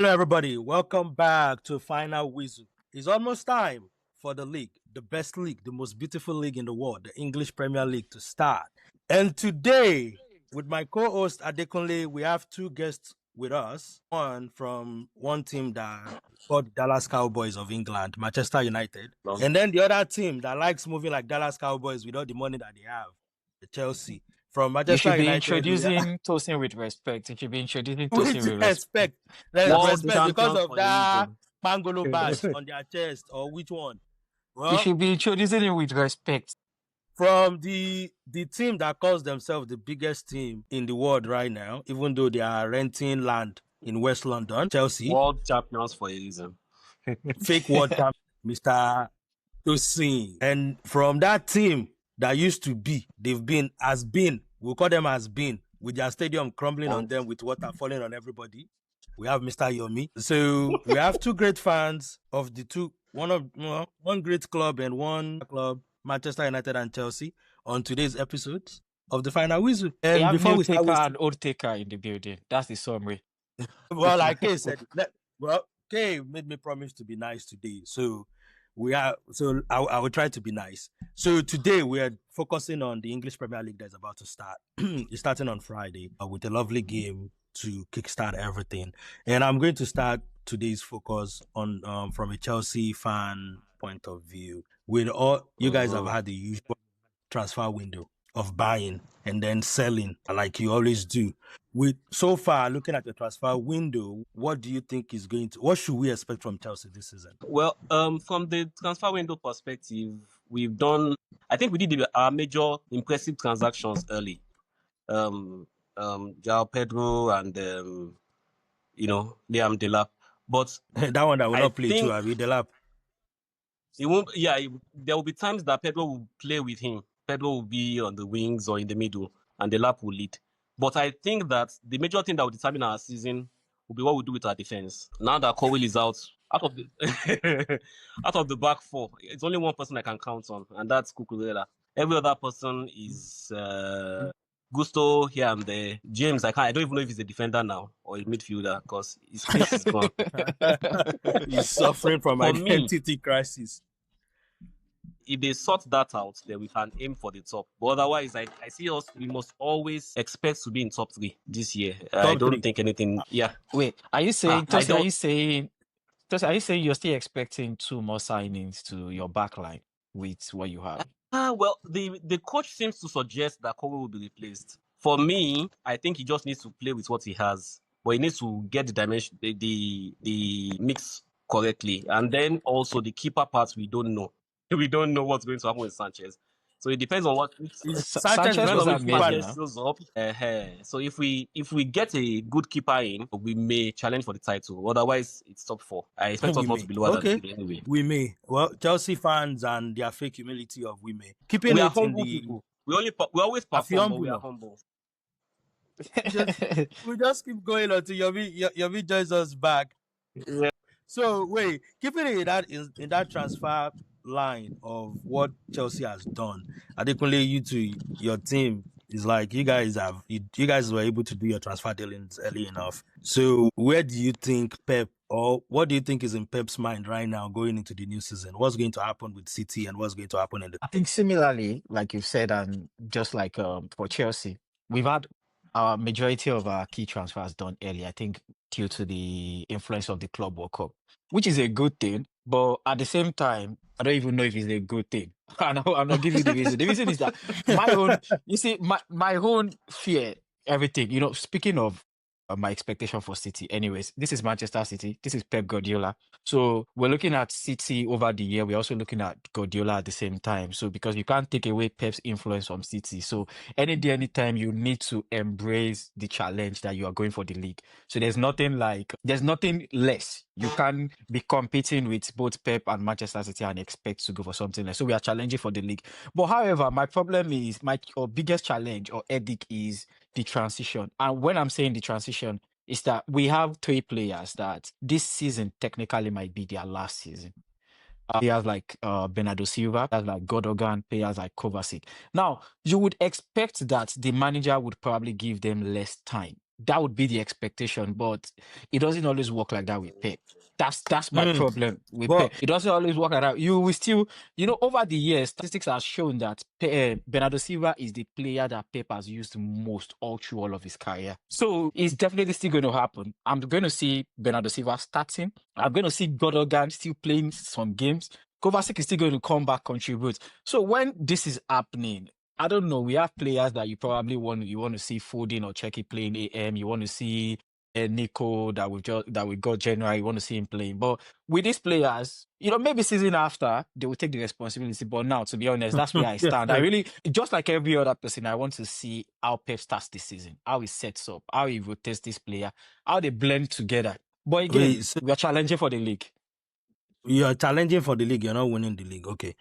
Hello, everybody. Welcome back to Final Whistle. It's almost time for the league, the best league, the most beautiful league in the world, the English Premier League, to start. And today, with my co-host Adekunle, we have two guests with us. One from one team that called Dallas Cowboys of England, Manchester United, and then the other team that likes moving like Dallas Cowboys with all the money that they have, the Chelsea. From You should Manchester be United, introducing Tosin with respect. You should be introducing with Tosin with respect. respect. There's World respect because champions of for a that reason. Pangolo badge on their chest, or which one? You Well, should be introducing him with respect. from the team that calls themselves the biggest team in the world right now, even though they are renting land in West London, Chelsea, World champions for a reason. fake world champ, Mr. Tosin. And from that team that used to be, we'll call them has been, with their stadium crumbling on them with water falling on everybody. We have Mr. Yomi. So we have two great fans of the two, one great club and one club, Manchester United and Chelsea, on today's episode of the Final Whistle. We And have before new we start taker wasting, and old taker in the building. That's the summary. well, like Kay said, Kay made me promise to be nice today. So I will try to be nice. So today we are focusing on the English Premier League that's about to start. It's starting on Friday with a lovely game to kickstart everything. And I'm going to start today's focus on from a Chelsea fan point of view. With all you guys have had the usual transfer window of buying and then selling like you always do. With so far looking at the transfer window, what do you think is what should we expect from Chelsea this season? Well, from the transfer window perspective, we've done. I think we did our major impressive transactions early. João Pedro and Liam Delap. But that one that will I not play think too, Abi Delap. it won't. Yeah, there will be times that Pedro will play with him. Pedro will be on the wings or in the middle, and Delap will lead. But I think that the major thing that will determine our season will be what we do with our defense. Now that Cowell is out of the out of the back four, it's only one person I can count on, and that's Cucurella. Every other person is Gusto here and there. James, I don't even know if he's a defender now or a midfielder because his face is gone. He's suffering from identity crisis. If they sort that out, then we can aim for the top. But otherwise, I see us. We must always expect to be in top 3 this year. I don't think anything. Yeah. Wait, are you saying? Tosin, are you saying you're still expecting 2 more signings to your backline with what you have? Well, the coach seems to suggest that Kobe will be replaced. For me, I think he just needs to play with what he has, but he needs to get the dimension, the mix correctly, and then also the keeper parts we don't know. We don't know what's going to happen with Sanchez. So it depends on what Sanchez was amazing. Shows up. So if we get a good keeper in, we may challenge for the title. Otherwise, it's top 4. I expect us not to be lower than it anyway. We may. Well, Chelsea fans and their fake humility of we may. We are humble people. We always perform, but we are humble. we just keep going until Yomi joins us back. Yeah. So wait, keeping it in that transfer line of what Chelsea has done, Adekunle, you to your team is like you guys were able to do your transfer dealings early enough. So where do you think Pep, or what do you think is in Pep's mind right now going into the new season? What's going to happen with City and what's going to happen in the? I think similarly, like you said, and just like for Chelsea, we've had our majority of our key transfers done early. I think due to the influence of the Club World Cup, which is a good thing. But at the same time, I don't even know if it's a good thing. I'm not giving you the reason. The reason is that my own fear, everything, speaking of my expectation for City. Anyways, this is Manchester City. This is Pep Guardiola. So we're looking at City over the year. We're also looking at Guardiola at the same time. So because you can't take away Pep's influence from City. So anytime you need to embrace the challenge that you are going for the league. So there's nothing less. You can't be competing with both Pep and Manchester City and expect to go for something less. So we are challenging for the league. But however, my problem is my biggest challenge or headache is the transition. And when I'm saying the transition, is that we have 3 players that this season technically might be their last season. Players like Bernardo Silva, players like Godogan, players like Kovacic. Now, you would expect that the manager would probably give them less time that would be the expectation, but it doesn't always work like that with Pep. That's my problem with Pep. But It doesn't always work like that. You will still, over the years, statistics have shown that Bernardo Silva is the player that Pep has used most all through all of his career. So it's definitely still going to happen. I'm going to see Bernardo Silva starting. I'm going to see Gundogan still playing some games. Kovacic is still going to come back, contribute. So when this is happening, I don't know. We have players that you probably want to see Foden or Czech playing AM. You want to see Nico that we got January. You want to see him playing. But with these players, maybe season after they will take the responsibility. But now, to be honest, that's where I stand. I really, just like every other person, I want to see how Pep starts this season, how he sets up, how he rotates this player, how they blend together. But again, we are challenging for the league. You're challenging for the league. You're not winning the league. Okay.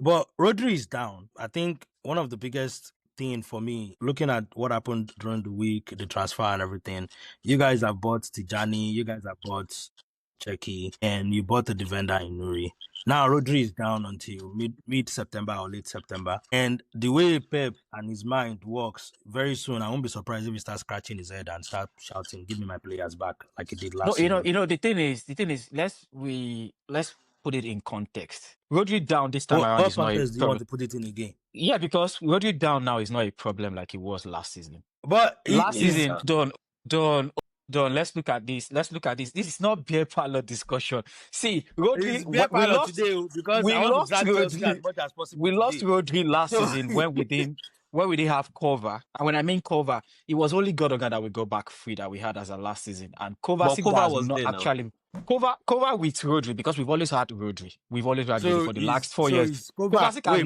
But Rodri is down. I think one of the biggest thing for me, looking at what happened during the week, the transfer and everything, you guys have bought Tijani, you guys have bought Cheki, and you bought the defender in Nuri. Now Rodri is down until mid-September or late September. And the way Pep and his mind works, very soon I won't be surprised if he starts scratching his head and start shouting, "Give me my players back," like he did last season. The thing is, let's put it in context. Rodri down this time around What is not a context do you want problem. to put it in again? Yeah, because Rodri down now is not a problem like it was last season. But Last season, Don, let's look at this. This is not beer parlor discussion. See, Rodri, we lost today because I want to drag Chelsea as much as possible. We lost Rodri last season when we didn't have cover. And when I mean cover, it was only Gundogan that we got back free that we had as a last season. And Kovacic was not actually cover with Rodri, because we've always had Rodri. We've always had Rodri for the last 4 years. Kovacic has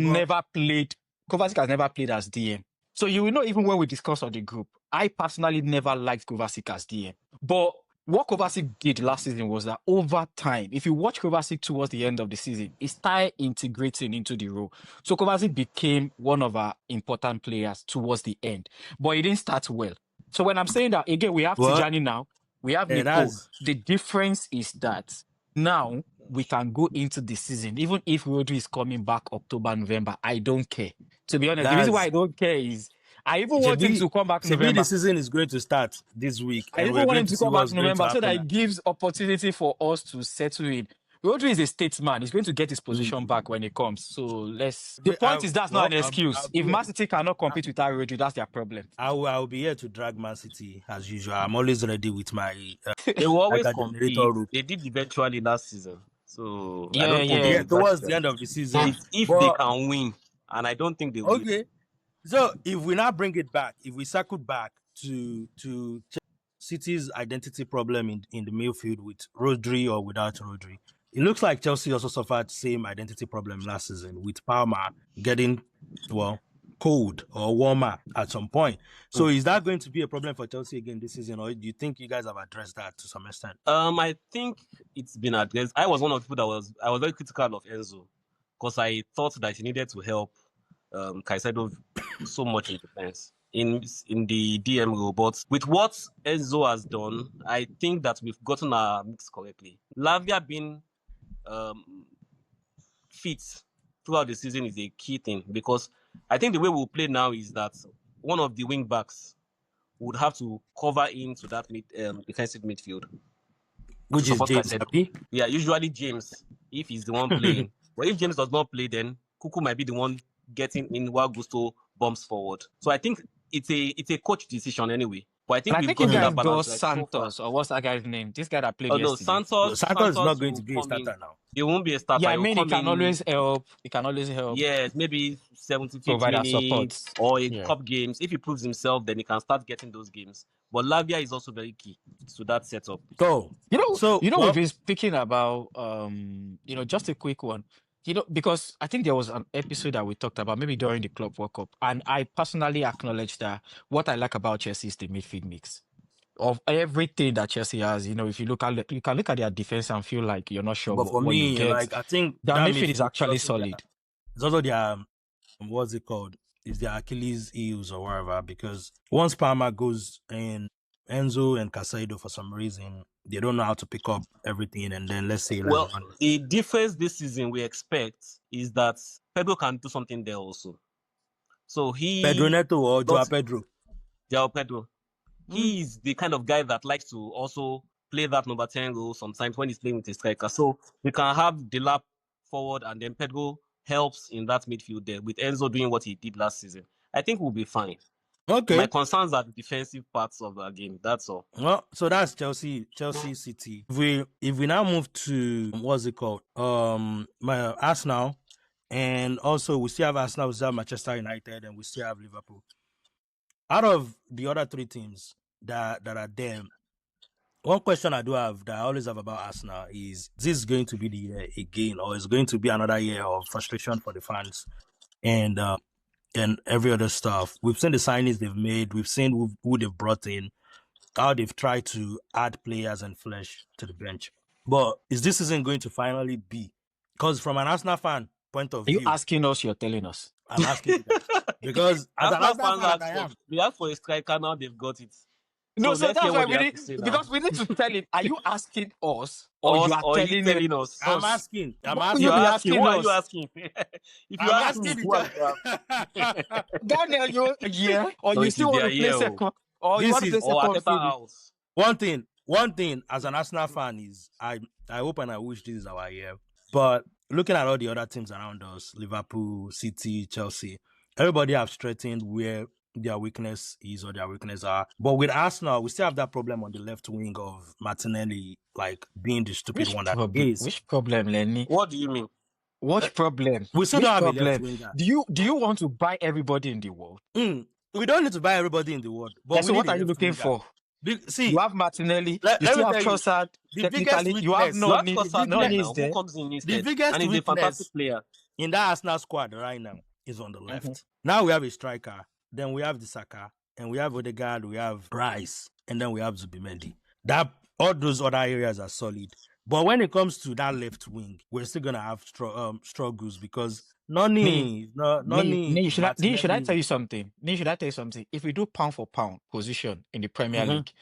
never played as DM. So you will know, even when we discuss on the group, I personally never liked Kovacic as DM. But what Kovacic did last season was that over time, if you watch Kovacic towards the end of the season, he started integrating into the role. So Kovacic became one of our important players towards the end. But he didn't start well. So when I'm saying that, again, we have Tijani now, we have Nico. The difference is that now we can go into the season, even if Rodri is coming back October, November, I don't care. To be honest, the reason why I don't care is I even want him to come back in November. The season is going to start this week. I even want him to come back in November so that it gives opportunity for us to settle in. Rodri is a statesman. He's going to get his position back when he comes. So the point is that's not an excuse. If Man City cannot compete without Rodri, that's their problem. I will be here to drag Man City as usual. I'm always ready with my. They will always compete. They did eventually last season. So I don't think towards the end of the season, if they can win, and I don't think they will. Okay. So if we now bring it back, if we circle back to City's identity problem in the midfield with Rodri or without Rodri, it looks like Chelsea also suffered the same identity problem last season with Palmer getting cold or warmer at some point. So is that going to be a problem for Chelsea again this season, or do you think you guys have addressed that to some extent? I think it's been addressed. I was one of the people I was very critical of Enzo because I thought that he needed to help Caicedo so much in defense in the DM role. But with what Enzo has done, I think that we've gotten our mix correctly. Lavia being fit throughout the season is a key thing, because I think the way we'll play now is that one of the wing backs would have to cover into that defensive midfield. Which is James. Yeah, usually James, if he's the one playing. But if James does not play, then Kuku might be the one getting in while Gusto bombs forward. So I think it's a coach decision anyway. But I think we've got that balance. Santos, or what's that guy's name? This guy that played yesterday. Santos is not going to be a starter now. He won't be a starter. Yeah, I mean, he can always help. Yes, maybe 75 minutes or in cup games. If he proves himself, then he can start getting those games. But Lavia is also very key to that setup. We've been speaking about, just a quick one. Because I think there was an episode that we talked about, maybe during the Club World Cup, and I personally acknowledge that what I like about Chelsea is the midfield mix. Of everything that Chelsea has, if you can look at their defense and feel like you're not sure. But for me, I think their midfield is actually solid. It's also their, what's it called? It's their Achilles heels or whatever, because once Palmer goes in, Enzo and Caicedo, for some reason, they don't know how to pick up everything. And then the difference this season we expect is that Pedro can do something there also. So Pedro Neto or Joao Pedro? Joao Pedro. he is the kind of guy that likes to also play that number 10 role sometimes when he's playing with a striker. So we can have the lap forward and then Pedro helps in that midfield there with Enzo doing what he did last season. I think we'll be fine. Okay. My concerns are the defensive parts of the game. That's all. Well, so that's Chelsea City. If we now move to what's it called? My Arsenal, and also we still have Arsenal, we still have Manchester United, and we still have Liverpool. Out of the other three teams that are there, one question I do have that I always have about Arsenal is this going to be the year again, or is it going to be another year of frustration for the fans and every other stuff? We've seen the signings they've made, we've seen who they've brought in, how they've tried to add players and flesh to the bench. But is this season going to finally be? Because from an Arsenal fan point of Are you view, asking us? You're telling us. I'm asking you guys. Because as an Arsenal fan that I am, they asked for a striker, now they've got it. No, so let's that's hear why what we they have need, to say now. because we need to tell him, are you asking us or you are telling us? I'm asking. You're asking What us. are you asking? If you ask me, Daniel, or No, you it still is want their to play year, second, or you This want to play is- or second Arteta field. house. One thing as an Arsenal fan is I hope and I wish this is our year. But looking at all the other teams around us, Liverpool, City, Chelsea, everybody have strengthened where their weakness is or their weakness are. But with Arsenal, we still have that problem on the left wing of Martinelli, like being the stupid one that he is. Which problem, Lenny? What do you mean? What problem? We still Which don't have a left problem? winger. Do you want to buy everybody in the world? We don't need to buy everybody in the world. But So we what need a are you left looking winger. for? See, You have Martinelli. Let You me still have tell you, Trossard. the biggest Technically, you have weakness- You have Noni. Trossard Noni there is now, there. who comes in the instead, biggest and he's a weakness fantastic player. in that Arsenal squad right now is on the left. Mhm. Now we have a striker, then we have the Saka, and we have Odegaard, we have Rice, and then we have Zubimendi. That all those other areas are solid. But when it comes to that left wing, we're still gonna have struggles because Noni, Should I Martinelli. tell you something? Should I tell you something? If we do pound for pound position in the Premier Mhm. League,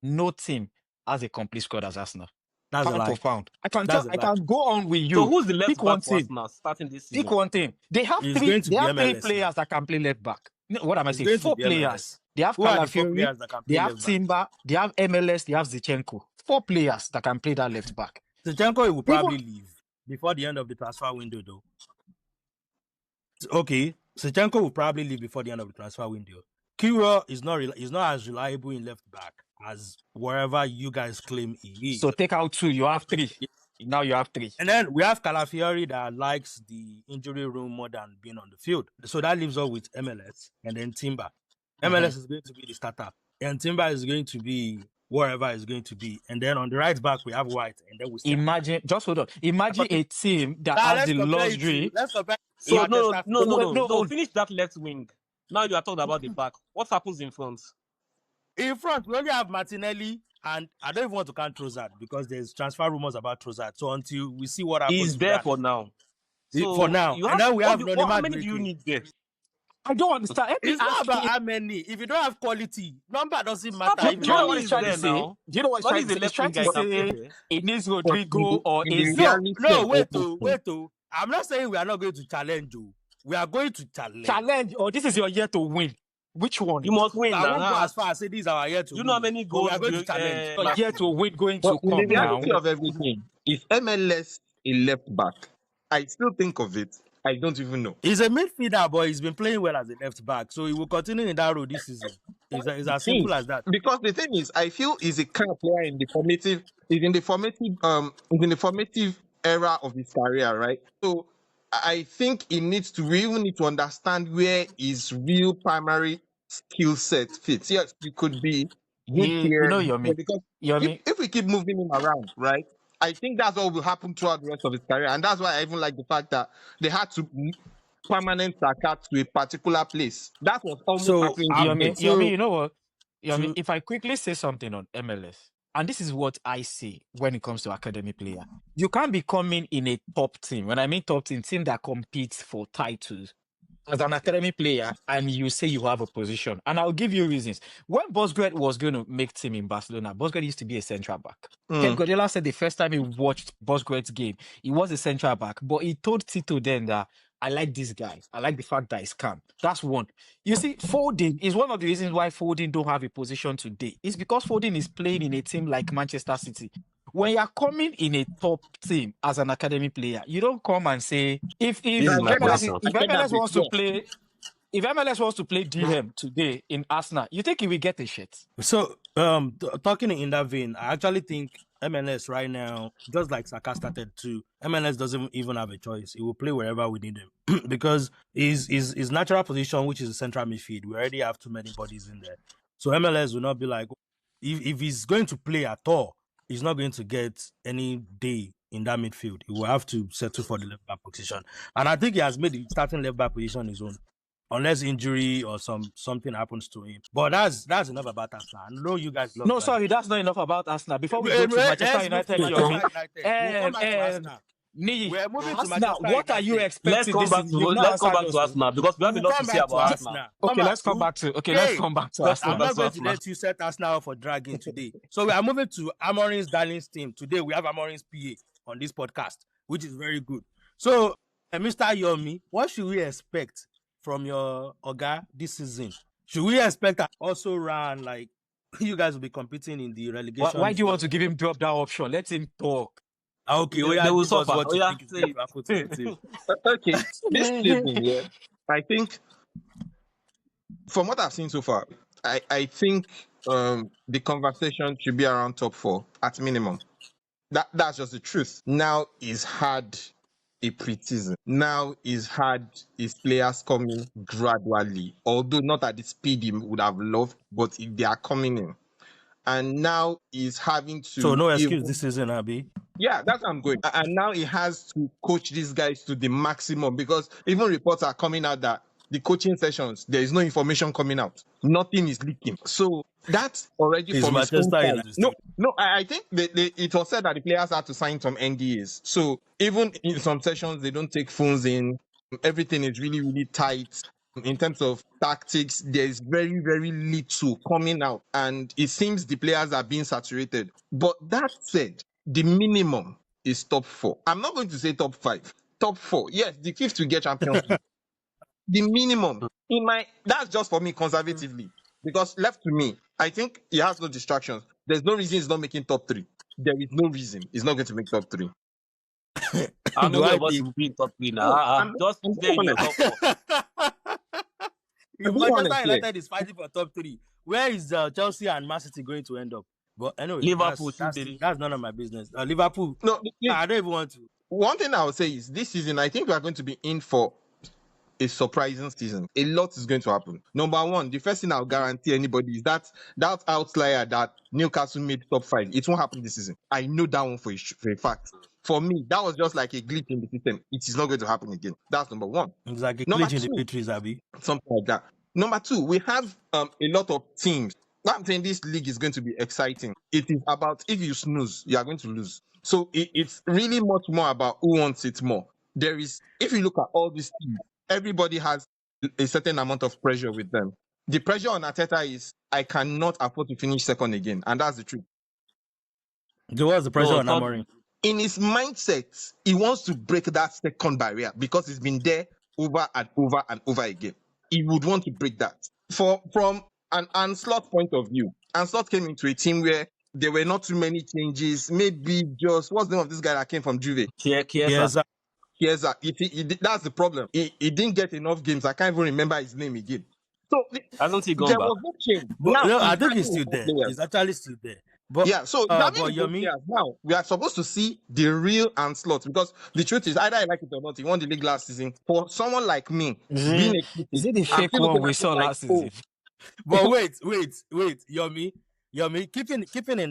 no team has a complete squad as Arsenal. That's a Pound lie. for pound. I That's a lie. can go on with you. So who's the left Pick back one for team. Arsenal starting this season? Pick one team. They have It's three. going to They be have three MLS players that can play left back. No, what am I It's saying? going to 4 be players. MLS. They have Who are the 4 Calafiori. players that can They play have left back? Timber. They have MLS. They have Zichenko. 4 players that can play that left back. Zinchenko will probably leave before the end of the transfer window, though. Okay, Zinchenko will probably leave before the end of the transfer window. Kira is not as reliable in left back as wherever you guys claim he is. So take out 2. You have 3. Now you have 3. And then we have Calafiori that likes the injury room more than being on the field. So that leaves us with MLS and then Timber. MLS is going to be the starter, and Timber is going to be wherever it's going to be. And then on the right back, we have White, and then we still Imagine, just hold on. Imagine a team that Now, has let's the compare it luxury. to- Let's compare. So Manchester City. no. Finish that left wing. Now you are talking about the back. What happens in front? In front, we only have Martinelli, and I don't even want to count Trossard because there's transfer rumors about Trossard. So until we see what happens, He's with there that- for now. for now. And then we have Noni how many do you Madueke. need there? I don't understand. It's not about how many. If you don't have quality, number doesn't matter. Stop If Do you you know don't what Noni he's is trying to there say? now. Do you know what he's Noni trying is to say? a He's trying left wing to guy that can say play there. it needs in Rodrigo the- or in the is reality no, of wait, football. oh. I'm not saying we are not going to challenge you. We are going to challenge. challenge or this is your year to win. Which one? You must win. I won't go Nah. as far as say this is our year to You know how win, many but we goals are going do to challenge. you- Your last year to season? win going But to in the come now. reality of everything, is MLS a left back? I still think of it. I don't even know. He's a midfielder, but he's been playing well as a left back, so he will continue in that road this season. It's as simple as that. Because the thing is, I feel he's a kind of player in the formative, is in the formative era of his career, right? So I think he needs to, we even need to understand where his real primary skill set fits. Yes, you could be good here, Yomi. because Yomi. if we keep moving him around, right? I think that's what will happen throughout the rest of his career, and that's why I even like the fact that they had to permanent Saka to a particular place. That was almost So, happening. Yomi, so- Yomi, you know what? Yomi, to- if I quickly say something on MLS, and this is what I see when it comes to academy player, you can't be coming in a top team. When I mean top team that competes for titles as an academy player, and you say you have a position. And I'll give you reasons. When Bosgred was going to make team in Barcelona, Bosgred used to be a central back. Pep Guardiola said the first time he watched Bosgred's game, he was a central back, but he told Tito then that I like this guy. I like the fact that he's calm. That's one. You see, Foden is one of the reasons why Foden don't have a position today. It's because Foden is playing in a team like Manchester City. When you're coming in a top team as an academy player, you don't come and say This if is I my get that. position. I get that bit. Yeah. If MLS wants to play DM today in Arsenal, you think he will get a shit? So, talking in that vein, I actually think MLS right now, just like Saka started to, MLS doesn't even have a choice. He will play wherever we need him because his natural position, which is the central midfield, we already have too many bodies in there. So MLS will not be like, if he's going to play at all, he's not going to get any day in that midfield. He will have to settle for the left back position. And I think he has made the starting left back position his own, unless injury or something happens to him. But that's enough about Arsenal. I know you guys love No, that. sorry, that's not enough about Arsenal. Before we go to Manchester Let's move to United, Manchester Yomi, United. We'll come back to Arsenal. Niyi, We're moving to Arsenal, Manchester what are you United. expecting this season? You've not Let's come back answered to us. Arsenal because we have a We'll lot to come say back to about Arsenal. Arsenal. Okay, let's come back to But Arsenal. I'm back not to going to Arsenal. let you set Arsenal up for dragging today. So we are moving to Amorim's Darling's team. Today we have Amorim's PA on this podcast, which is very good. So, Mr. Yomi, what should we expect from your Oga this season? Should we expect that also run like you guys will be competing in the relegation? Why do you want to give him drop that option? Let him talk. Okay, They will give us suffer. what you think is going to happen to the team. Okay. This season, yeah, I think from what I've seen so far, I think the conversation should be around top four at minimum. That's just the truth. Now is had a pre-season. Now is had his players coming gradually, although not at the speed he would have loved, but they are coming in. And now he's having to. So no excuse this season, Abi. Yeah, that's how I'm going. And now he has to coach these guys to the maximum because even reports are coming out that the coaching sessions, there is no information coming out. Nothing is leaking. So that's already Is from his own Manchester side. United. No, I think it was said that the players had to sign some NDAs. So even in some sessions, they don't take phones in. Everything is really, really tight. In terms of tactics, there is very, very little coming out. And it seems the players are being saturated. But that said, the minimum is top four. I'm not going to say top five. Top four. Yes, the fifth will get Champions League. The minimum that's just for me conservatively. Because left to me, I think he has no distractions. There's no reason he's not making top three. There is no reason he's not going to make top three. How Do many I of us think- will be in top three No, now? I'm Just being stay in your top honest. four. If I'm being honest Manchester here. United is fighting for top three, where is Chelsea and Man City going to end up? But anyway, Liverpool, that's none of my business. Liverpool, No, I don't even want to. one thing I would say is this season, I think we are going to be in for a surprising season. A lot is going to happen. Number one, the first thing I'll guarantee anybody is that outlier that Newcastle made top five. It won't happen this season. I know that one for a fact. For me, that was just like a glitch in the system. It is not going to happen again. That's number one. It's like a Number glitch in the two. matrix, Abi. Something like that. Number two, we have a lot of teams. What I'm saying, this league is going to be exciting. It is about if you snooze, you are going to lose. So it's really much more about who wants it more. There is, if you look at all these teams, everybody has a certain amount of pressure with them. The pressure on Arteta is, I cannot afford to finish second again, and that's the truth. So what's the pressure No, on third- Amorim? In his mindset, he wants to break that second barrier because it's been there over and over and over again. He would want to break that. From an Anslot point of view, Anslot came into a team where there were not too many changes. Maybe just, what's the name of this guy that came from Juve? Chiesa. Chiesa. That's the problem. He didn't get enough games. I can't even remember his name again. So Hasn't he gone there back? was no change. But Now, no, I he's think he's having still good there. players. He's actually still there. But Yeah, so but having good Yomi, players now, we are supposed to see the real Anslot because the truth is, either I like it or not, he won the league last season. For someone like me, being a critic, Is it the I'm fake still one looking we at it saw like, last season? but wait, Yomi, keeping in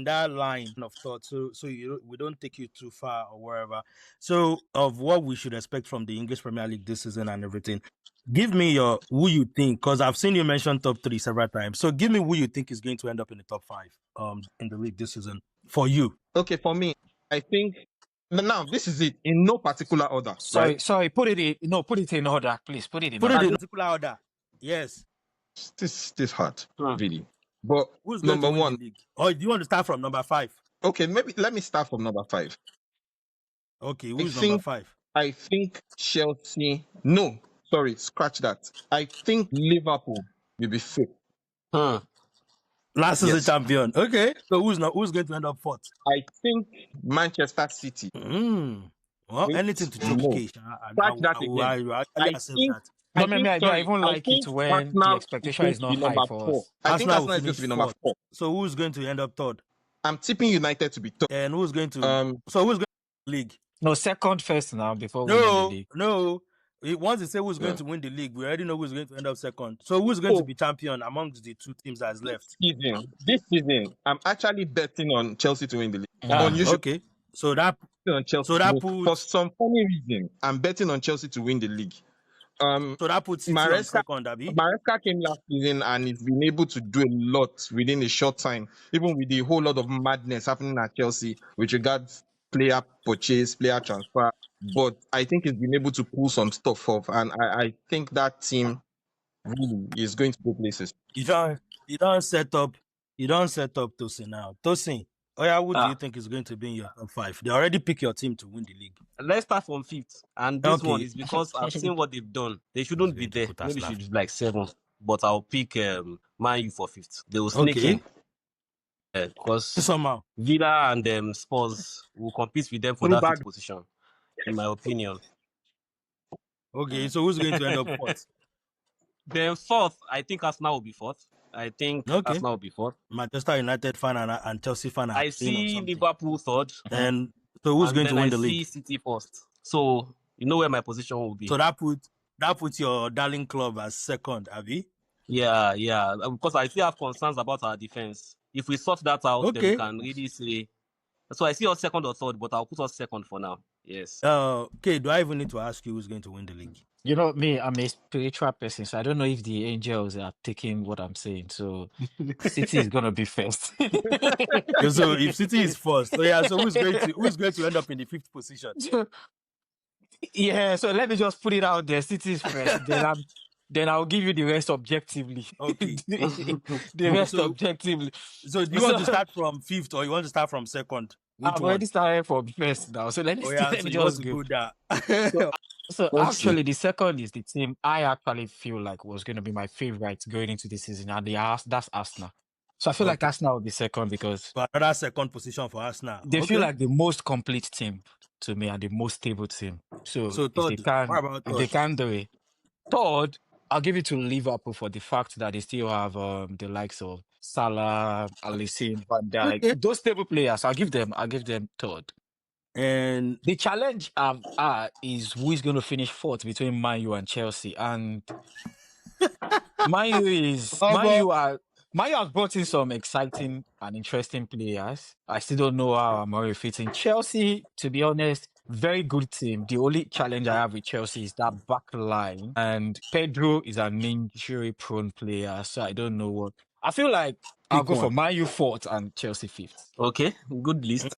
that line of thought, so we don't take you too far or wherever. So of what we should expect from the English Premier League this season and everything. Give me who you think, because I've seen you mention top three several times. So give me who you think is going to end up in the top five in the league this season for you. okay, for me, I think now this is it in no particular order, right? Sorry, put it in order, please. Put it in Put order. it in particular order. Yes. This hard, Hmm. really. But Who's going number to win one, the league? Or do you want to start from number 5? okay, maybe let me start from number 5. Okay, I who's think number 5? I think Chelsea. No, sorry, scratch that. I think Liverpool will be fifth. Hmm. Last season Yes. champion. Okay. So who's going to end up fourth? I think Manchester City. Well, Wait, anything to choke no. case. Scratch that again. I I accept think. that. No, me, I Sorry. even I like it think when the Arsenal is expectation going is to be not high number for four. us. I think Arsenal will Arsenal is going to finish be number fourth. four. So who's going to end up third? I'm tipping United to be third. And who's going to? Um, So who's going to win the league? No, second first now before winning the league. No. Once they say who's going yeah. to win the league, we already know who's going to end up second. So who's going to So be champion amongst the two teams that's left? this season, I'm actually betting on Chelsea to win the league. Unusual Okay. So that on Chelsea so to that win. For puts some funny reason, I'm betting on Chelsea to win the league. City on second, Abby. Maresca came last season and he's been able to do a lot within a short time, even with the whole lot of madness happening at Chelsea with regards player purchase, player transfer. But I think he's been able to pull some stuff off, and I think that team really is going to go places. You don't set up Tosin now. Tosin, who do you think is going to be in your top five? They already pick your team to win the league. Let's start from fifth. And this one Okay. is because I've seen what they've done. They He's shouldn't be going to there. put us Maybe last. should be like seventh. But I'll pick Man U for fifth. They will sneak Okay. in. Because Somehow. Villa and Spurs will compete with them for Through that bad fifth position, in my opinion. Okay, so who's going to end up fourth? Then fourth, I think Arsenal will be fourth. Okay. Arsenal will be fourth. Manchester United fan and Chelsea fan are I agreeing on see something. Liverpool third. And so who's going to win the I league? see City first. So you know where my position will be. So that puts your darling club as second, Abby. Yeah. Because I still have concerns about our defense. If we sort that out, then we Okay. can really say. So I see us second or third, but I'll put us second for now. Yes. Okay, do I even need to ask you who's going to win the league? You know, me, I'm a spiritual person, so I don't know if the angels are taking what I'm saying. So City is gonna be first. So if City is first, so who's going to end up in the fifth position? Yeah, so let me just put it out there. City is first. Then I'll give you the rest objectively. Okay. The rest objectively. So do you want to start from fifth or you want to start from second? I've already started from first now, so let me just go there. So Okay. actually, the second is the team I actually feel like was going to be my favorite going into the season, and that's Arsenal. So I feel like Arsenal will be second because So another second position for us now. they feel like the most complete team to me and the most stable team. So third, what about if they can do it, third, I'll give it to Liverpool for the fact that they still have the likes of Salah, Alisson, Van Dijk, Okay. those stable players. I'll give them third. And The challenge is who is going to finish fourth between Man U and Chelsea. And Man U has brought in some exciting and interesting players. I still don't know how Amari fits in. Chelsea, to be honest, very good team. The only challenge I have with Chelsea is that back line. And Pedro is an injury-prone player, so I don't know what. I feel like I'll go for Man U fourth and Chelsea fifth. Okay, good list.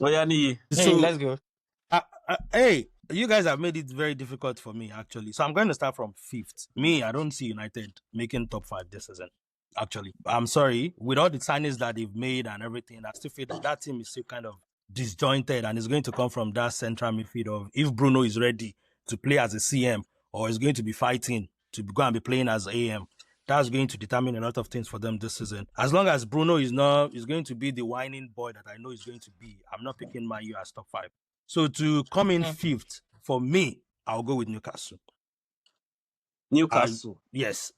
Hey, let's go. Hey, you guys have made it very difficult for me, actually. So I'm going to start from fifth. Me, I don't see United making top five this season. Actually, I'm sorry. With all the signings that they've made and everything, I still feel that team is still kind of disjointed and it's going to come from that central midfield of if Bruno is ready to play as a CM or is going to be fighting to go and be playing as AM. That's going to determine a lot of things for them this season. As long as Bruno is going to be the whining boy that I know he's going to be, I'm not picking Man U as top five. So to come in fifth, for me, I'll go with Newcastle. Yes.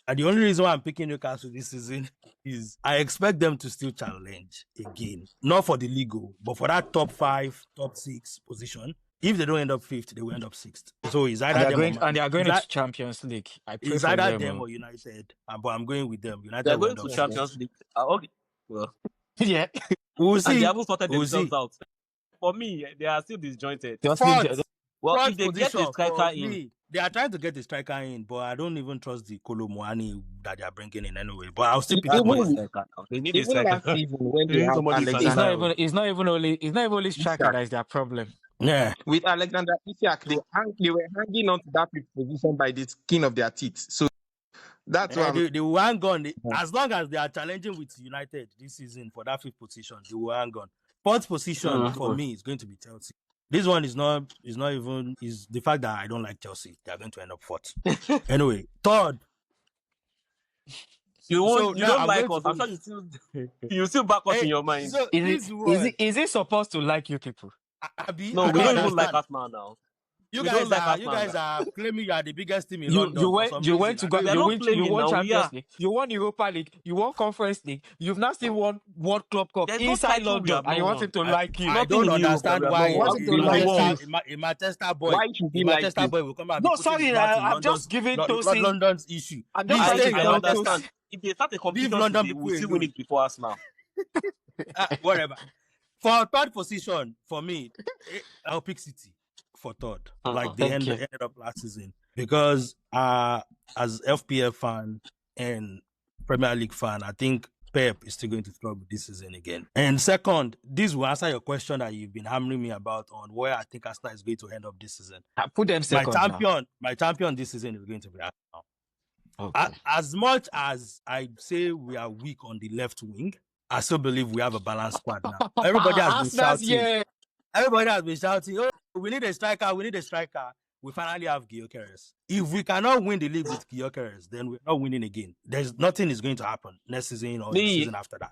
And the only reason why I'm picking Newcastle this season is I expect them to still challenge again. Not for the league, but for that top 5, top 6 position. If they don't end up fifth, they will end up sixth. So it's either they are going to Champions League. It's either them or United, but I'm going with them. United. They're going to Champions League. Okay. Well, yeah. We'll see. And they haven't sorted themselves out. For me, they are still disjointed. Well, if they get a striker in, they are trying to get the striker in, but I don't even trust the Kolo Muani that they are bringing in anyway. But I'll still pick they need a striker. It's not even only striker that is their problem. Yeah. With Alexander Isak, they were hanging on to that position by the skin of their teeth. So That's what I'm. They will hang on. As long as they are challenging with United this season for that 5th position, they will hang on. 4th position for me is going to be Chelsea. This one is not even is the fact that I don't like Chelsea. They are going to end up 4th. Anyway, 3rd. You So now don't I'm like going us. to I'm go. sure you still back us in your mind. So this Is it supposed to like you people? No, I we don't don't even like understand. Arsenal now. You We don't like you Arsenal guys now. are claiming you are the biggest team in You London for some you reason. went to go, We are you not went claiming Champions now. We are. League, you won Europa League, you won Conference League, you've now still won World Club Cup There's no inside title we London, have and you not want won. him to like you. I Nothing don't in Europe that understand we have why not won. Want him to like you. a Manchester boy, Why should a he like Manchester you? boy will come and be No, putting his sorry, mouth in I'm just giving Tosin. London's issue. I'm just Please trying to stay in I tell London. understand. Tosin. If they start a Leave competition London today, we'll people still win alone. it before Arsenal. Whatever. For 3rd position, for me, I'll pick City for 3rd. Like they Thank you. ended up last season. Because as FPL fan and Premier League fan, I think Pep is still going to struggle this season again. And 2nd, this will answer your question that you've been hammering me about on where I think Arsenal is going to end up this season. I put them second now. My champion this season is going to be Arsenal. Okay. As much as I say we are weak on the left wing, I still believe we have a balanced squad now. Everybody has been shouting. Yeah. Everybody has been shouting, oh, we need a striker, we need a striker. We finally have Gyökeres. If we cannot win the league with Gyökeres, then we're not winning again. There's nothing is going to happen next season or the season after that.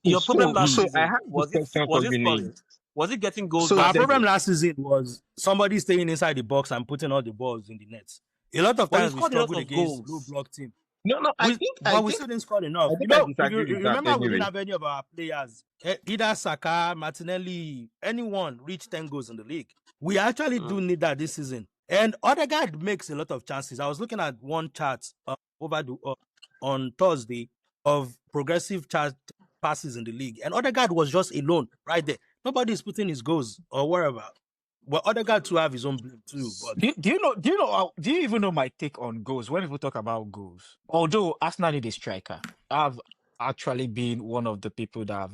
Your problem last So I season have was this question it for you, scoring? Nate. Was it getting goals? So Our there's- problem last season was somebody staying inside the box and putting all the balls in the nets. A lot of Well, times we we scored a lot struggled of against goals. low block team. No, I think still didn't score enough. I You think I know, if disagree you with that remember, we anyway. didn't have any of our players, either Saka, Martinelli, anyone reach 10 goals in the league. We actually do need that this season. And Odegaard makes a lot of chances. I was looking at one chart on Thursday of progressive passes in the league, and Odegaard was just alone right there. Nobody's putting his goals or wherever. Well, Odegaard to have his own blame too. But Do you even know my take on goals when people talk about goals? Although Arsenal need a striker, I've actually been one of the people that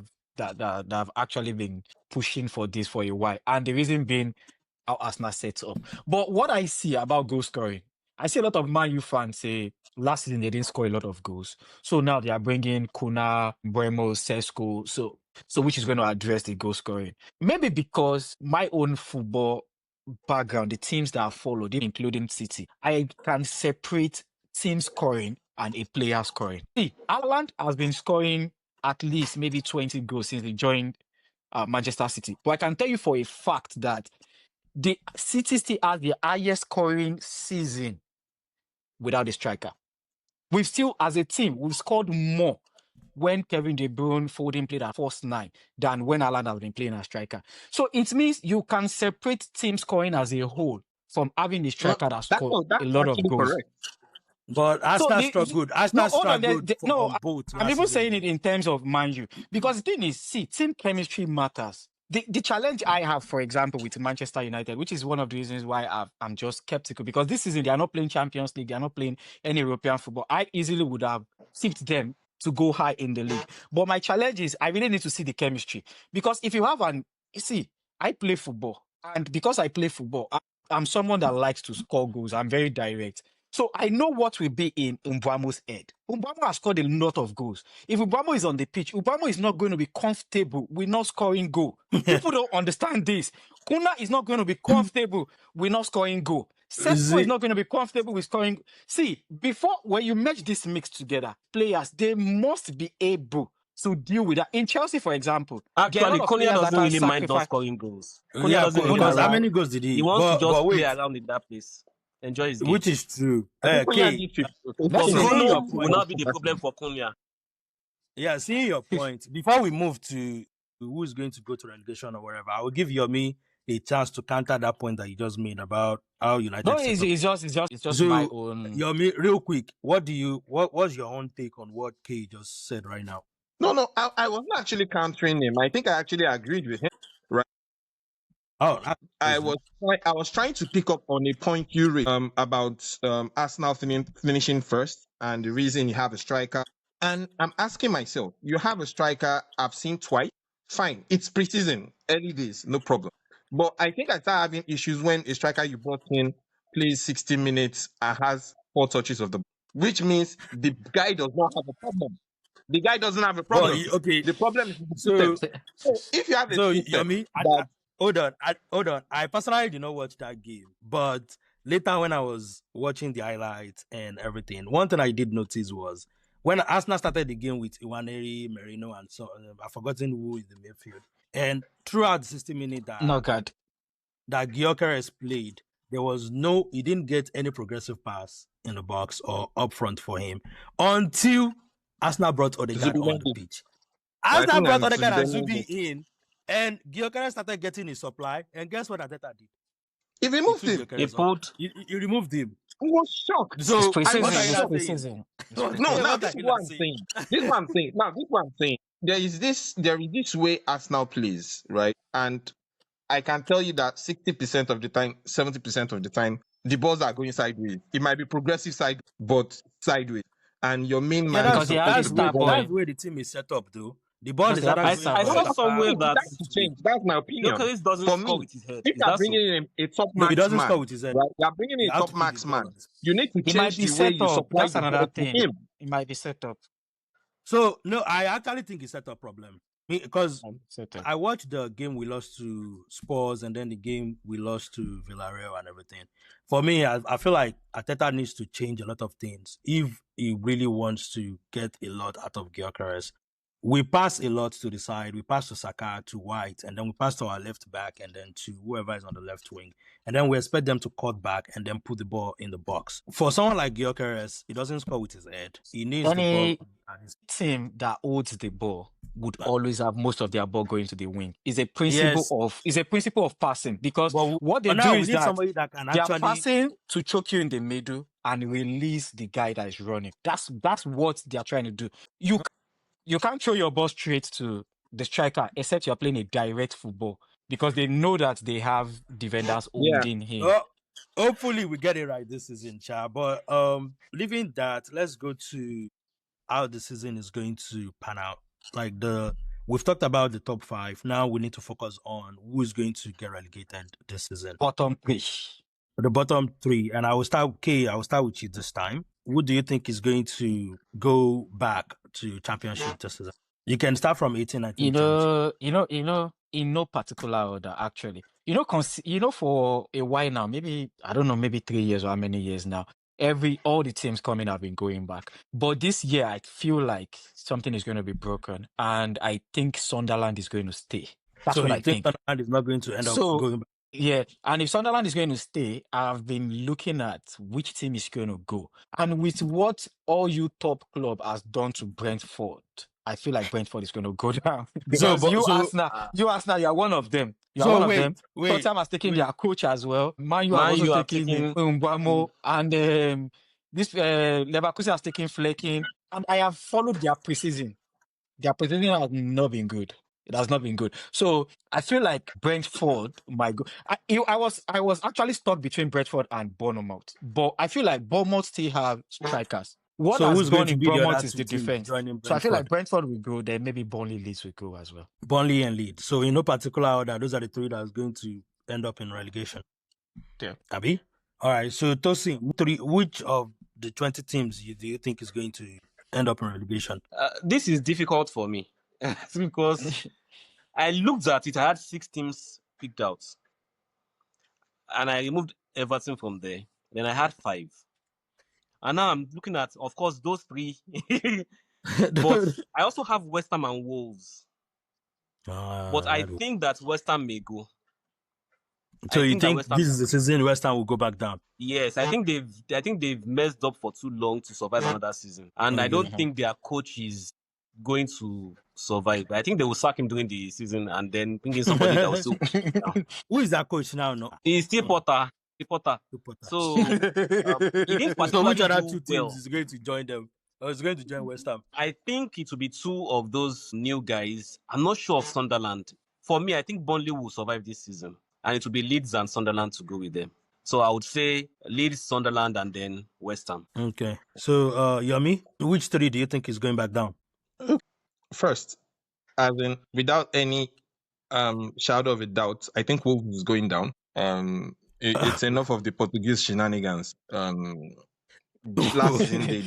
have actually been pushing for this for a while, and the reason being how Arsenal sets up. But what I see about goal scoring, I see a lot of Man U fans say last season they didn't score a lot of goals, so now they are bringing Kuna, Bremo, Sesko, so which is going to address the goal scoring. Maybe because my own football background, the teams that I followed, including City, I can separate team scoring and a player scoring. See, Haaland has been scoring at least maybe 20 goals since he joined Manchester City. But I can tell you for a fact that the City still has the highest scoring season without a striker. We've still, as a team, we've scored more when Kevin De Bruyne, Foden played at first 9 than when Haaland has been playing as striker. So it means you can separate team scoring as a whole from having the striker that scored a lot of actually goals. correct. But Arsenal struggled. Arsenal struggled on both. I'm even saying it in terms of Man U. Because the thing is, see, team chemistry matters. The challenge I have, for example, with Manchester United, which is one of the reasons why I'm just skeptical, because this season they are not playing Champions League, they are not playing any European football. I easily would have tipped them to go high in the league. But my challenge is I really need to see the chemistry. Because if you have I play football. And because I play football, I'm someone that likes to score goals. I'm very direct. So I know what will be in Mbeumo's head. Mbeumo has scored a lot of goals. If Mbeumo is on the pitch, Mbeumo is not going to be comfortable with not scoring goal. People don't understand this. Kuna is not going to be comfortable with not scoring goal. Sesko is not going to be comfortable with scoring. See, when you match this mix together, players, they must be able to deal with that. In Chelsea, for example, actually, Konya doesn't really mind not scoring goals. Yeah, doesn't really because how mind. many goals did he? He wants to just play around in that place. Enjoy his game. Which is true. But Bruno will not be the problem for Konya. Yeah, seeing your point. Before we move to who is going to go to relegation or whatever, I will give Yomi a chance to counter that point that you just made about how United. No, it's just so, my own. Yomi, real quick, what's your own take on what K just said right now? No, I was not actually countering him. I think I actually agreed with him. Right. Oh, I was trying to pick up on a point you raised about Arsenal finishing first and the reason you have a striker. And I'm asking myself, you have a striker I've seen twice. Fine, it's preseason, early days, no problem. But I think I start having issues when a striker you brought in plays 60 minutes and has 4 touches of the ball. which means the guy does not have a problem. The guy doesn't have a But problem. okay, The problem is the so system. So if you have a system Yomi, that hold on. I personally did not watch that game, but later when I was watching the highlights and everything, one thing I did notice was when Arsenal started the game with Iwaneri, Merino, and so I've forgotten who is the midfield, and throughout the 60 minutes No, God. that Gyökeres played, he didn't get any progressive pass in the box or up front for him until Arsenal brought Odegaard on the pitch. I Arsenal think brought and Odegaard and Zubimendi. Zubi in, and Gyökeres started getting his supply, and guess what Ateta did? He He removed took him. He Gyökeres off. pulled. He removed him. I was shocked. It's So what preseason. are you It's not saying? preseason. It's What- No, preseason. now what this are is you what not I'm saying? saying. This is what I'm saying. Now, this is what I'm saying. There is this way Arsenal plays, right? And I can tell you that 60% of the time, 70% of the time, the balls are going sideways. It might be progressive side, but sideways. And your main Yeah, man is Because they have supposed a to that's be the way star the one. that's boy. the way the team is set up, though. The ball Because is they have either a going star I to boy. saw Saka somewhere or that That's to Zubi. change. That's my opinion. Gyökeres doesn't For score me, with his head. if Is you are that so? bringing in a top No, he max doesn't score man, with his head. right? You are bringing in You a have top to keep the max ball man. on his. You need to It might change be the way set you up. supply That's the another ball to thing. him. It might be set up. So no, I actually think it's set up problem because Set up. I watched the game we lost to Spurs and then the game we lost to Villarreal and everything. For me, I feel like Arteta needs to change a lot of things if he really wants to get a lot out of Gyökeres. We pass a lot to the side. We pass to Saka, to White, and then we pass to our left back and then to whoever is on the left wing. And then we expect them to cut back and then put the ball in the box. For someone like Gyökeres, he doesn't score with his head. He needs the ball Any at his team that holds the ball would always have most of their ball going to the wing. It's a yes. principle of passing because But what they do now we is need that somebody that can they are actually. passing to choke you in the middle and release the guy that is running. That's what they are trying to do. You can't throw your ball straight to the striker except you're playing a direct football because they know that they have defenders Yeah. holding him. Oh, hopefully we get it right this season, Cha. But leaving that, let's go to how the season is going to pan out. Like we've talked about the top 5. Now we need to focus on who is going to get relegated this season. Bottom 3. The bottom 3, and I will start with you this time. Who do you think is going to go back to championship this season? You can start from 18, 19. In no particular order, actually. For a while now, maybe 3 years or how many years now, all the teams coming have been going back. But this year, I feel like something is going to be broken, and I think Sunderland is going to stay. That's so what you I think. Sunderland is not going to end up going back? Yeah, and if Sunderland is going to stay, I've been looking at which team is going to go. And with what all you top club has done to Brentford, I feel like Brentford is going to go down. Because Arsenal, you are one of them. You are one of them. Tottenham has taken their coach as well. Man, you have also taken Mbamo. And this Leverkusen has taken Flecking. And I have followed their preseason. Their preseason has not been good. It has not been good. So I feel like Brentford might go. I was actually stuck between Brentford and Bournemouth, but I feel like Bournemouth still have strikers. What So has who's going gone to in be the Bournemouth other is two the teams defense. joining So I feel like Brentford? Brentford will go, then maybe Burnley, Leeds will go as well. Burnley and Leeds. So in no particular order, those are the 3 that's going to end up in relegation. Yeah. Abi? All right. So Tosin, which of the 20 teams do you think is going to end up in relegation? This is difficult for me because I looked at it. I had 6 teams picked out, and I removed Everton from there. Then I had 5, and now I'm looking at, of course, those 3. But I also have West Ham and Wolves. But I think that West Ham may go. So you think this is the season West Ham will go back down? Yes, I think they've messed up for too long to survive another season, and I don't think their coach is going to survive. I think they will sack him during the season and then bring in somebody that will still. Who is that coach now? No, he's still Potter. So he didn't particularly so which other 2 teams well. is going to join them? Or is going to join West Ham? I think it will be 2 of those new guys. I'm not sure of Sunderland. For me, I think Burnley will survive this season, and it will be Leeds and Sunderland to go with them. So I would say Leeds, Sunderland, and then West Ham. Okay. So Yomi, which 3 do you think is going back down? First, as in without any shadow of a doubt, I think Wolves is going down. It's enough of the Portuguese shenanigans. last season they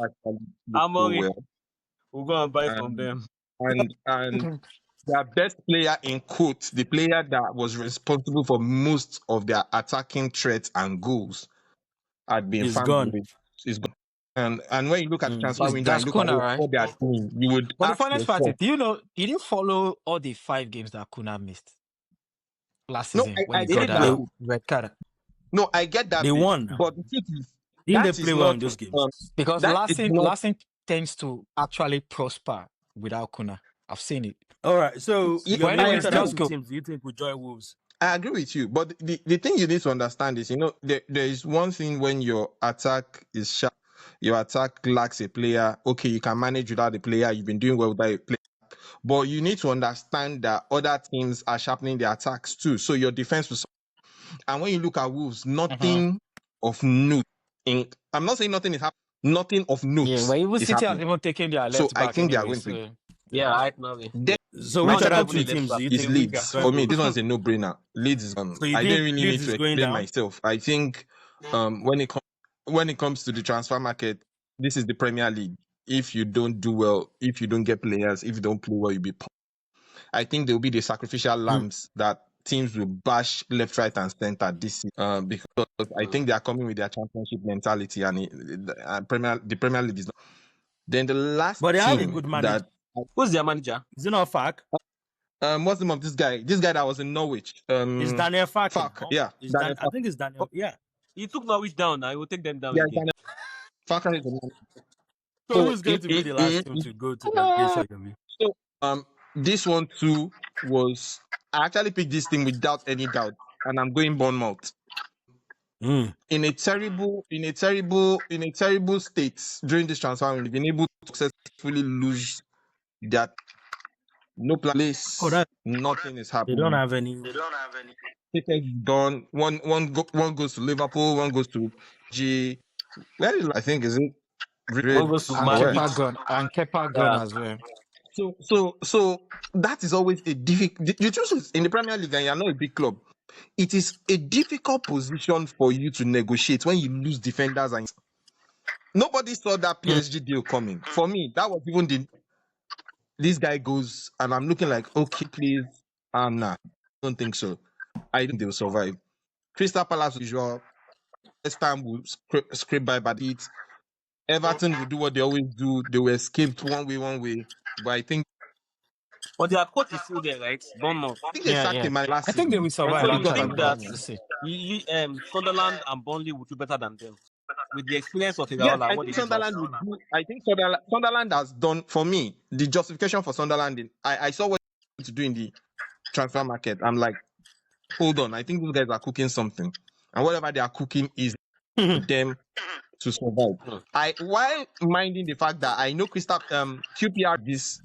actually did so Amory, well. we'll go and buy from And them. and their best player in quotes, the player that was responsible for most of their attacking threats and goals had been He's farmed gone. away. Is gone. And when you look at the transfer window and That's you look at Kuna, right? what they are doing, you would But the ask funniest part is, yourself, did you follow all the 5 games that Kuna missed last no, season when I he They got get did that that They now. bit. red card? No, I get they that bit. won now. But the truth is, Didn't they that is play well in not those games? Because that is not Lassen tends to actually prosper without Kuna. I've seen it. All right. So yeah, But Yomi, I anyways, which agree other just two go. teams do you think will join Wolves? I agree with you, but the thing you need to understand is, there is one thing when your attack is sharp, your attack lacks a player. Okay, you can manage without the player. You've been doing well without a player, but you need to understand that other teams are sharpening their attacks too. So your defense will. And when you look at Wolves, Uh-huh. nothing of note. I'm not saying nothing is happening. Nothing of Yeah, note but even is City has happening. even taken their So left I back think they are anyway. going to. So Yeah, right now. Then So Now which they're other not two even a left teams do back. you is think will Leeds. join For me, Wolves? this one's a no-brainer. Leeds is. So you I don't think really need Leeds to is going explain down? myself. I think when it comes to the transfer market, this is the Premier League. If you don't do well, if you don't get players, if you don't play well, you'll be. I think there will be the sacrificial Mm. lambs that teams will bash left, right, and center this season, because I think they are coming with their championship mentality, and the Premier League is not. Then the last But they have a team good manager. that Who's their manager? Is it not Fak? what's the name of this guy? This guy that was in Norwich, It's Daniel Fak Fuck, now. yeah, Daniel I Fuck, think it's Daniel. Oh, Yeah. he took Norwich down now. He will take them down yeah, again. Daniel Fucker is the man. So So who's going to be the last team to go to relegation, Yomi? so this one too was I actually picked this team without any doubt, and I'm going Bournemouth. Mm. In a terrible state during this transfer window, been able to successfully lose that no Oh, place, that nothing is they don't happening. have any. Tickets done. One goes to Liverpool, one goes to G. Where is I think is it One Red goes to and or Man where? City. Kepa gone Yeah. as well. So that is always a difficult. You choose in the Premier League and you're not a big club. It is a difficult position for you to negotiate when you lose defenders and nobody saw that Mm. PSG deal coming. For me, that was even this guy goes and I'm looking like, okay, please. Nah, I don't think so. I think they'll survive. Crystal Palace, as usual, West Ham will scrape by but it. Everton will do what they always do. They will escape one way. But But their coach is still there, right? Bournemouth. I think they Yeah, sacked yeah. him last I think they season. will And survive so I you think actually, think but that we'll see. Sunderland and Burnley will do better than them with the experience of yes, Iraola and I what they think did last Sunderland season. would do. I think Sunderland has done for me the justification for Sunderland. I saw what to do in the transfer market. I'm like, hold on. I think those guys are cooking something, and whatever they are cooking is for them to survive. Hmm. I while minding the fact that I know Crystal QPR this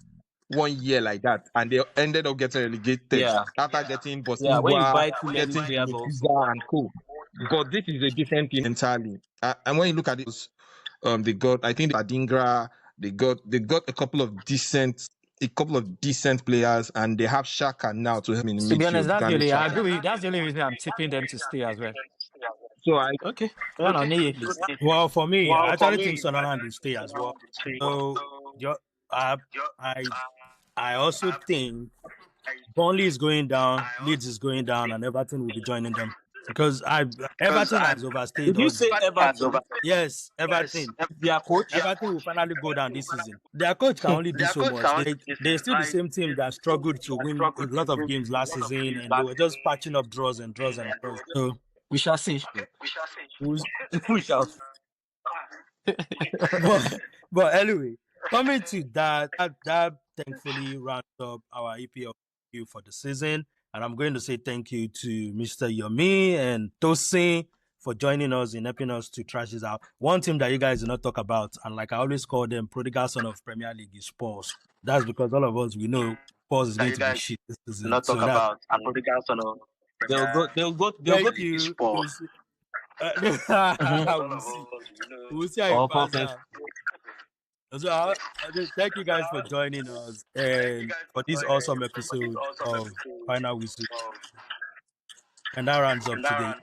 1 year like that, and they ended up getting relegated Yeah. after getting Yeah. When you Bosingwa, buy too many getting players also. Zinekiza and co. But this is a different thing entirely. And when you look at it, they got I think Adingra, they got a couple of decent players, and they have Shaka now to help in the To be honest, midfield, Granit I Xhaka. agree with you. That's the only reason I'm tipping them to stay as well. So I Okay. Run on it, please. Well, for me, I actually think Sunderland will stay as well. So, I, I, I also think Burnley is going down, Leeds is going down, and Everton will be joining them because Everton has overstayed Did you all say the. Everton? Yes, Everton. Their coach? Everton will finally go down this season. Their coach can only do so much. They're still the same team that struggled to win a lot of games last season, and they were just patching up draws and draws and draws. So, We shall see. who's, We shall. but anyway, coming to that thankfully rounds up our EPL review for the season, and I'm going to say thank you to Mr. Yomi and Tosin for joining us in helping us to trash this out. One team that you guys do not talk about, and like I always call them, prodigal son of Premier League is Spurs. That's because all of us we know Spurs is going to be shit this season. So that They'll go thank to you. Spurs. Mhm. We'll see. We'll see how it Or pans Conference. out. So thank you guys for joining us and for this awesome episode of Final Whistle. And that rounds up today.